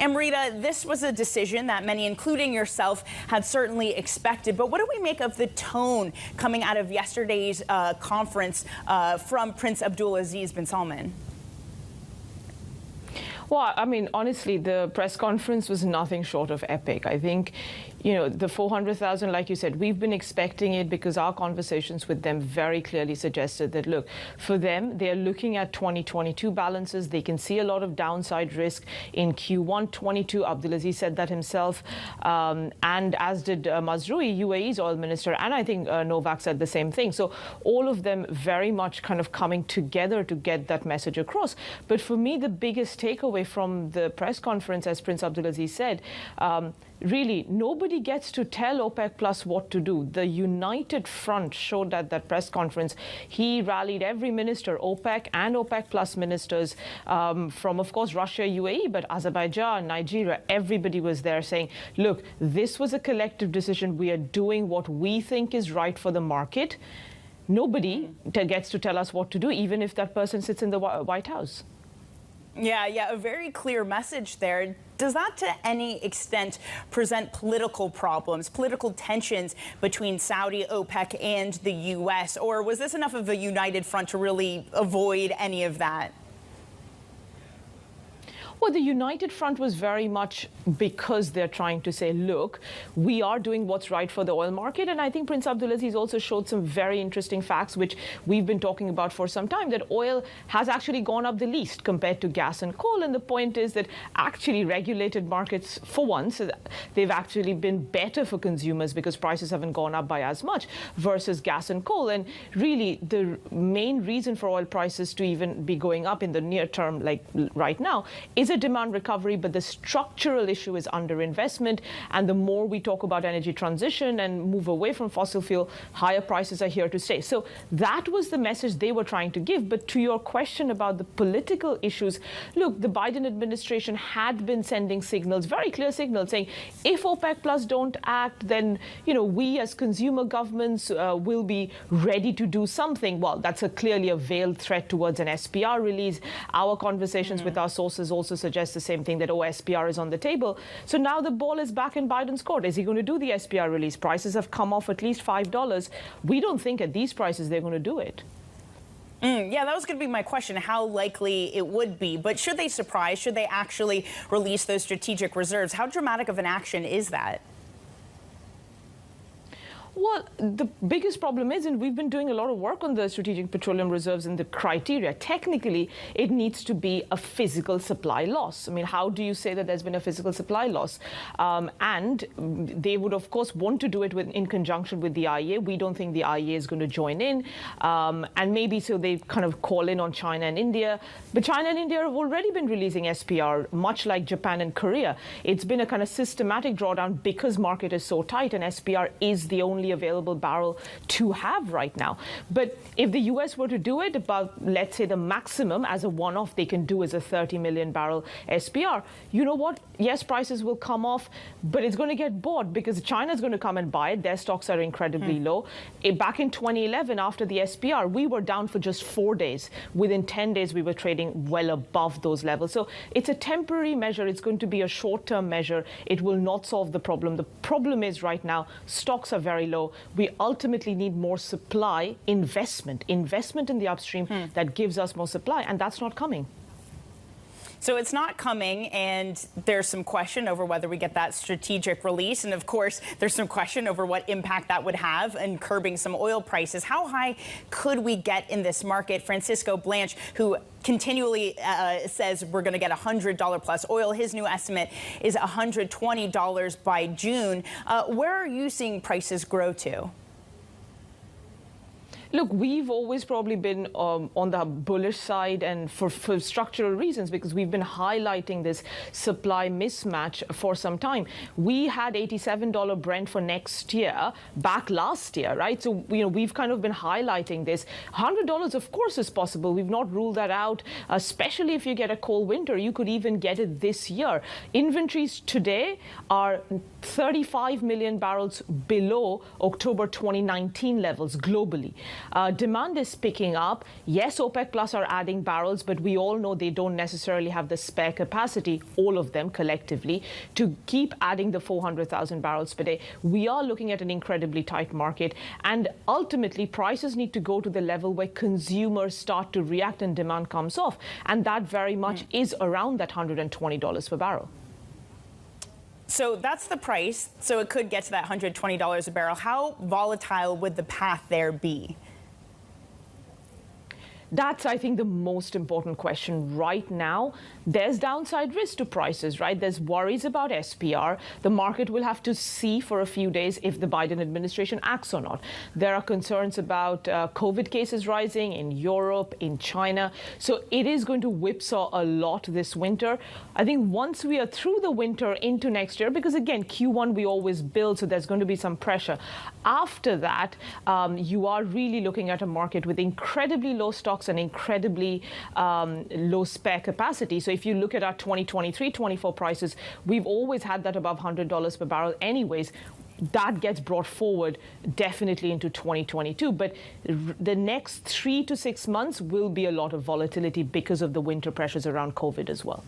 Amrita, this was a decision that many, including yourself, had certainly expected. But what do we make of the tone coming out of yesterday's conference from Prince Abdulaziz bin Salman? Well, I mean, honestly, the press conference was nothing short of epic. I think, you know, the 400,000, like you said, we've been expecting it because our conversations with them very clearly suggested that, look, for them, they're looking at 2022 balances. They can see a lot of downside risk in Q1 22. Abdulaziz said that himself, and as did Mazrui, UAE's oil minister, and I think Novak said the same thing. So all of them very much kind of coming together to get that message across. But for me, the biggest takeaway from the press conference, as Prince Abdulaziz said, really, nobody gets to tell OPEC Plus what to do. The united front showed at that press conference. He rallied every minister, OPEC and OPEC Plus ministers from, of course, Russia, UAE, but Azerbaijan, Nigeria, everybody was there saying, look, this was a collective decision. We are doing what we think is right for the market. Nobody gets to tell us what to do, even if that person sits in the White House. Yeah, a very clear message there. Does that to any extent present political problems, political tensions between Saudi, OPEC, and the U.S.? Or was this enough of a united front to really avoid any of that? Well, the united front was very much because they're trying to say, look, we are doing what's right for the oil market. And I think Prince Abdulaziz also showed some very interesting facts, which we've been talking about for some time, that oil has actually gone up the least compared to gas and coal. And the point is that actually regulated markets, for once, they've actually been better for consumers because prices haven't gone up by as much versus gas and coal. And really, the main reason for oil prices to even be going up in the near term, like right now, is a demand recovery, but the structural issue is underinvestment. And the more we talk about energy transition and move away from fossil fuel, higher prices are here to stay. So that was the message they were trying to give. But to your question about the political issues, look, the Biden administration had been sending signals, very clear signals, saying if OPEC Plus don't act, then, you know, we as consumer governments will be ready to do something. Well, that's clearly a veiled threat towards an SPR release. Our conversations with our sources also suggest the same thing, that SPR is on the table. So now the ball is back in Biden's court. Is he going to do the SPR release? Prices have come off at least $5. We don't think at these prices they're going to do it. Yeah, that was going to be my question, how likely it would be. But should they surprise? Should they actually release those strategic reserves? How dramatic of an action is that? Well, the biggest problem is, and we've been doing a lot of work on the strategic petroleum reserves and the criteria. Technically, it needs to be a physical supply loss. I mean, how do you say that there's been a physical supply loss? And they would, of course, want to do it in conjunction with the IEA. We don't think the IEA is going to join in. And maybe so they kind of call in on China and India. But China and India have already been releasing SPR, much like Japan and Korea. It's been a kind of systematic drawdown because market is so tight, and SPR is the only available barrel to have right now. But if the US were to do it, about, let's say, the maximum as a one-off they can do is a 30 million barrel SPR. You know what? Yes, prices will come off, but it's going to get bought because China's going to come and buy it. Their stocks are incredibly low. Back in 2011, after the SPR, we were down for just 4 days. Within 10 days, we were trading well above those levels. So it's a temporary measure. It's going to be a short-term measure. It will not solve the problem. The problem is right now, stocks are very low. We ultimately need more supply, investment in the upstream that gives us more supply, and that's not coming. So it's not coming, and there's some question over whether we get that strategic release. And of course, there's some question over what impact that would have in curbing some oil prices. How high could we get in this market? Francisco Blanche, who continually says we're going to get $100 plus oil. His new estimate is $120 by June. Where are you seeing prices grow to? Look, we've always probably been on the bullish side, and for structural reasons, because we've been highlighting this supply mismatch for some time. We had $87 Brent for next year back last year, right? So, you know, we've kind of been highlighting this. $100, of course, is possible. We've not ruled that out, especially if you get a cold winter. You could even get it this year. Inventories today are 35 million barrels below October 2019 levels globally. Demand is picking up. Yes, OPEC Plus are adding barrels, but we all know they don't necessarily have the spare capacity, all of them collectively, to keep adding the 400,000 barrels per day. We are looking at an incredibly tight market, and ultimately prices need to go to the level where consumers start to react and demand comes off, and that very much is around that $120 per barrel. So that's the price. So it could get to that $120 a barrel. How volatile would the path there be? That's, I think, the most important question right now. There's downside risk to prices, right? There's worries about SPR. The market will have to see for a few days if the Biden administration acts or not. There are concerns about COVID cases rising in Europe, in China. So it is going to whipsaw a lot this winter. I think once we are through the winter into next year, because again, Q1 we always build, so there's going to be some pressure. After that, you are really looking at a market with incredibly low stocks and incredibly low spare capacity. So if you look at our 2023-24 prices, we've always had that above $100 per barrel anyways. That gets brought forward definitely into 2022. But the next 3 to 6 months will be a lot of volatility because of the winter pressures around COVID as well.